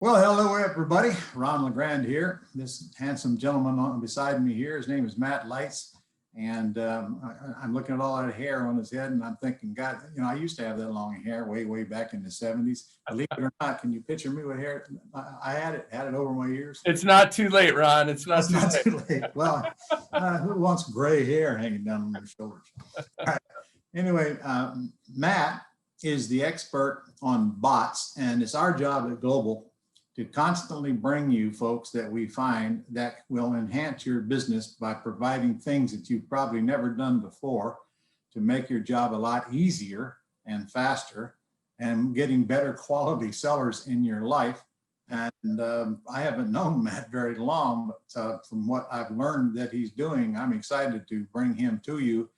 Well, hello, everybody. Ron LeGrand here. This handsome gentleman beside me here, his name is Matt Lights. And I'm looking at all that hair on his head and I'm thinking, God, I used to have that long hair way back in the 70s. Believe it or not, can you picture me with hair? I had it over my ears. It's not too late, Ron. It's not too late. Well, who wants gray hair hanging down on their shoulders? All right. Anyway, Matt is the expert on bots, and it's our job at Global to constantly bring you folks that we find that will enhance your business by providing things that you've probably never done before to make your job a lot easier and faster and getting better quality sellers in your life. And I haven't known Matt very long, but from what I've learned that he's doing, I'm excited to bring him to you.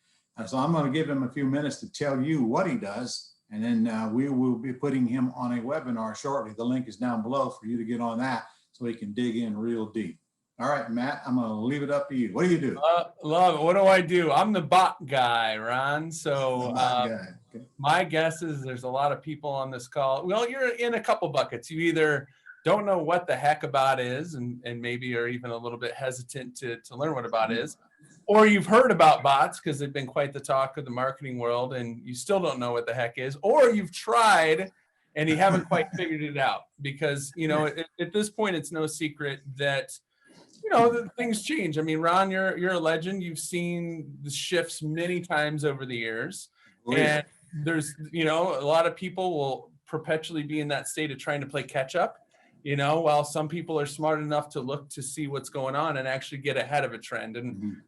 So I'm going to give him a few minutes to tell you what he does. And then we will be putting him on a webinar shortly. The link is down below for you to get on that so he can dig in real deep. All right, Matt, I'm going to leave it up to you. What do you do? Love it. What do I do? I'm the bot guy, Ron. So Okay. My guess is there's a lot of people on this call. Well, you're in a couple buckets. You either don't know what the heck a bot is and maybe are even a little bit hesitant to learn what a bot is. Or you've heard about bots because they've been quite the talk of the marketing world and you still don't know what the heck is, or you've tried and you haven't quite figured it out because, at this point, it's no secret that, things change. I mean, Ron, you're a legend. You've seen the shifts many times over the years. And there's, a lot of people will perpetually be in that state of trying to play catch up. While some people are smart enough to look to see what's going on and actually get ahead of a trend.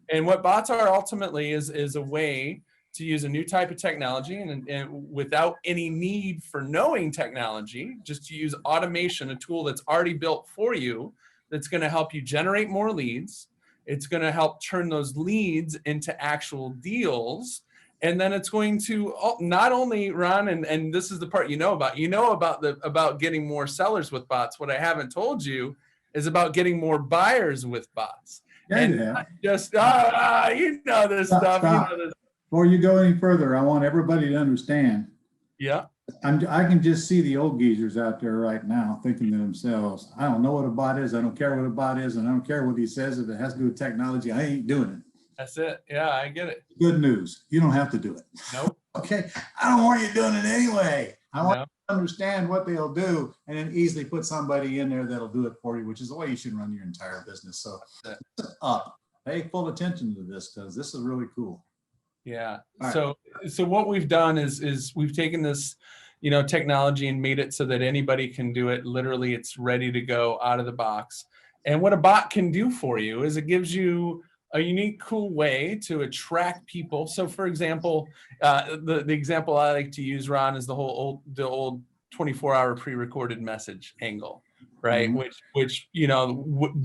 And what bots are ultimately is a way to use a new type of technology and without any need for knowing technology, just to use automation, a tool that's already built for you, that's going to help you generate more leads. It's going to help turn those leads into actual deals. And then it's going to not only, Ron, and this is the part about getting more sellers with bots. What I haven't told you is about getting more buyers with bots. Yeah, and not just this stuff. Before you go any further, I want everybody to understand. Yeah. I can just see the old geezers out there right now thinking to themselves, I don't know what a bot is. I don't care what a bot is. And I don't care what he says. If it has to do with technology, I ain't doing it. That's it. Yeah, I get it. Good news. You don't have to do it. Nope. Okay. I don't want you doing it anyway. I want you to understand what they'll do and then easily put somebody in there that'll do it for you, which is the way you should run your entire business. So pay full attention to this because this is really cool. Yeah. Right. So what we've done is we've taken this, technology and made it so that anybody can do it. Literally, it's ready to go out of the box. And what a bot can do for you is it gives you a unique, cool way to attract people. So, for example, the example I like to use, Ron, is the old 24-hour pre-recorded message angle, right? Mm-hmm. Which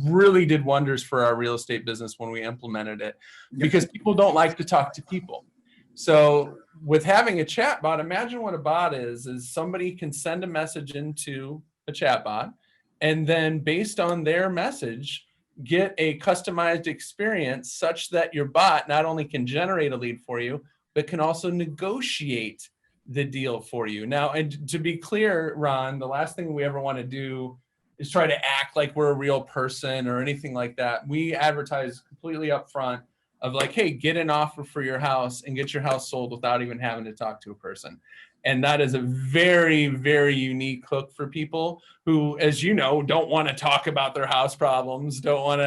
really did wonders for our real estate business when we implemented it, because people don't like to talk to people. So, with having a chat bot, imagine what a bot is somebody can send a message into a chat bot, and then based on their message, get a customized experience such that your bot not only can generate a lead for you, but can also negotiate the deal for you. Now, and to be clear, Ron, the last thing we ever want to do is try to act like we're a real person or anything like that. We advertise completely upfront of like, hey, get an offer for your house and get your house sold without even having to talk to a person. And that is a very, very unique hook for people who, as you know, don't want to talk about their house problems, don't want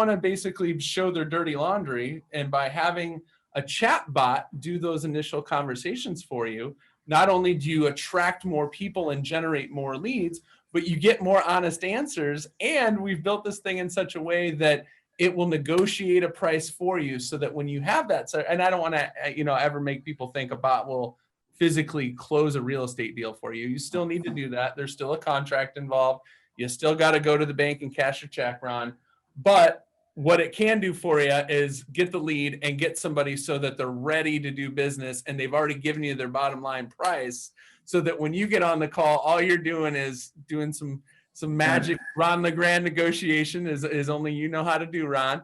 to basically show their dirty laundry. And by having a chat bot do those initial conversations for you, not only do you attract more people and generate more leads, but you get more honest answers. And we've built this thing in such a way that it will negotiate a price for you so that when you have that, and I don't want to, ever make people think a bot will physically close a real estate deal for you. You still need to do that. There's still a contract involved. You still got to go to the bank and cash your check, Ron. But what it can do for you is get the lead and get somebody so that they're ready to do business and they've already given you their bottom line price, so that when you get on the call, all you're doing is doing some magic Ron LeGrand negotiation is only you know how to do, Ron.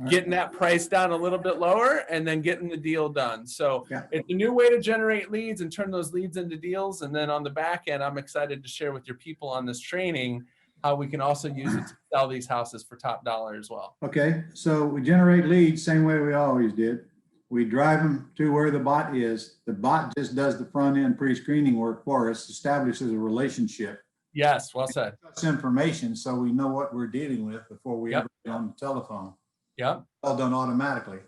getting that price down a little bit lower, and then getting the deal done. So Yeah. it's a new way to generate leads and turn those leads into deals. And then on the back end, I'm excited to share with your people on this training how we can also use it to sell these houses for top dollar as well. Okay, so we generate leads same way we always did. We drive them to where the bot is. The bot just does the front end pre-screening work for us, establishes a relationship. Yes, well said. That's information, so we know what we're dealing with before we ever get on the telephone. Yep. All done automatically.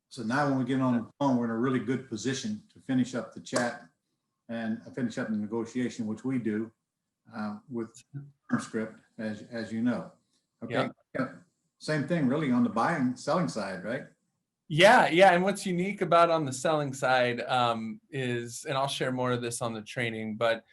So now when we get on the phone, we're in a really good position to finish up the chat and finish up the negotiation, which we do with script, as you know. Okay. Yeah. Same thing really on the buying, selling side, right? Yeah. And what's unique about on the selling side is, and I'll share more of this on the training, but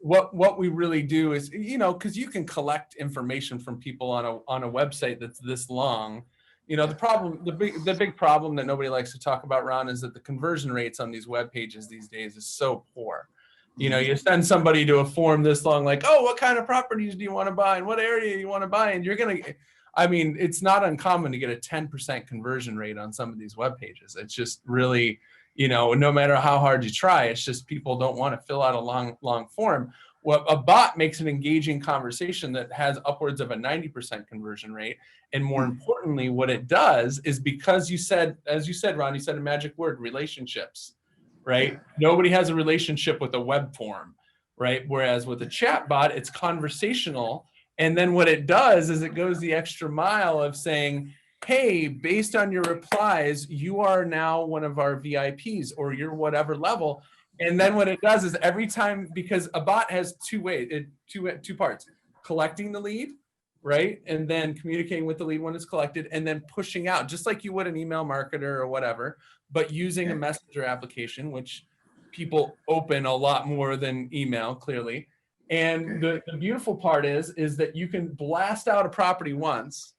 what we really do is, because you can collect information from people on a website that's this long. The big problem that nobody likes to talk about, Ron, is that the conversion rates on these web pages these days is so poor. You send somebody to a form this long, like, oh, what kind of properties do you want to buy and what area you want to buy? And it's not uncommon to get a 10% conversion rate on some of these web pages. It's just really, no matter how hard you try, it's just people don't want to fill out a long form. Well, a bot makes an engaging conversation that has upwards of a 90% conversion rate. And more importantly, what it does is, because as you said, Ron, you said a magic word, relationships, right? Nobody has a relationship with a web form, right? Whereas with a chat bot, it's conversational. And then what it does is it goes the extra mile of saying, hey, based on your replies, you are now one of our VIPs, or you're whatever level. And then what it does is every time, because a bot has two parts, collecting the lead, right? And then communicating with the lead when it's collected, and then pushing out, just like you would an email marketer or whatever, but using a messenger application, which people open a lot more than email, clearly. And the beautiful part is that you can blast out a property once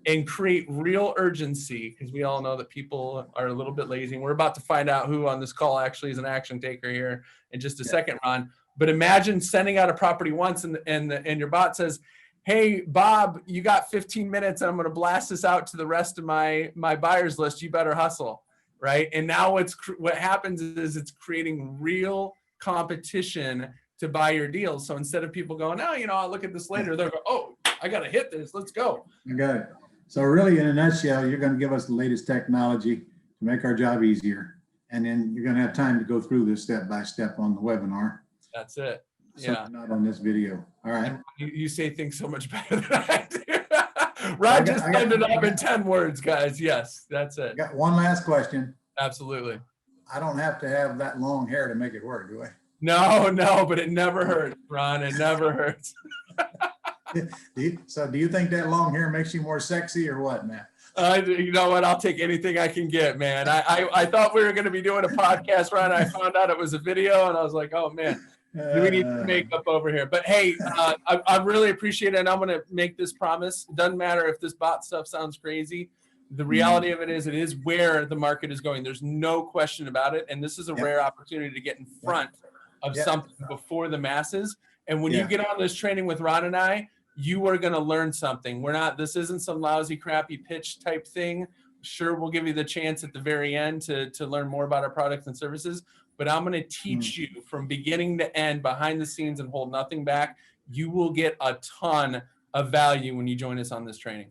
and create real urgency, because we all know that people are a little bit lazy. And we're about to find out who on this call actually is an action taker here in just a second, Ron. But imagine sending out a property once and your bot says, hey, Bob, you got 15 minutes and I'm going to blast this out to the rest of my buyers list. You better hustle, right? And now what happens is it's creating real competition to buy your deals. So instead of people going, oh, I'll look at this later, they'll go, oh, I got to hit this. Let's go. You got it. So really, in a nutshell, you're going to give us the latest technology to make our job easier. And then you're going to have time to go through this step by step on the webinar. That's it. So not on this video. All right. You say things so much better than I do. Ron just summed it up in 10 words, guys. Yes, that's it. Got one last question. Absolutely. I don't have to have that long hair to make it work, do I? No, but it never hurts, Ron. It never hurts. So do you think that long hair makes you more sexy or what, man? You know what? I'll take anything I can get, man. I thought we were going to be doing a podcast, Ron. I found out it was a video, and I was like, oh, man, do we need some makeup over here? But, hey, I really appreciate it, and I'm going to make this promise. It doesn't matter if this bot stuff sounds crazy. The reality of it is where the market is going. There's no question about it, and this is a rare opportunity to get in front of something before the masses. And when you get on this training with Ron and I, you are going to learn something. This isn't some lousy, crappy pitch type thing. Sure, we'll give you the chance at the very end to learn more about our products and services, but I'm going to teach you from beginning to end, behind the scenes, and hold nothing back. You will get a ton of value when you join us on this training.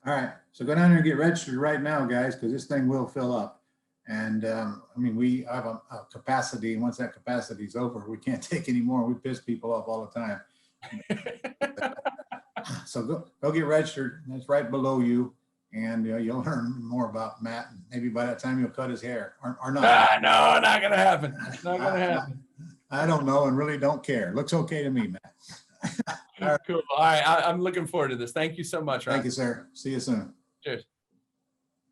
All right. So go down there and get registered right now, guys, because this thing will fill up. And we have a capacity. And once that capacity is over, we can't take any more. We piss people off all the time. So go get registered. That's right below you. And you'll learn more about Matt. And maybe by that time, you'll cut his hair or not. No, not going to happen. Not going to happen. I don't know and really don't care. Looks okay to me, Matt. All right. Cool. All right. I'm looking forward to this. Thank you so much, Ron. Thank you, sir. See you soon. Cheers.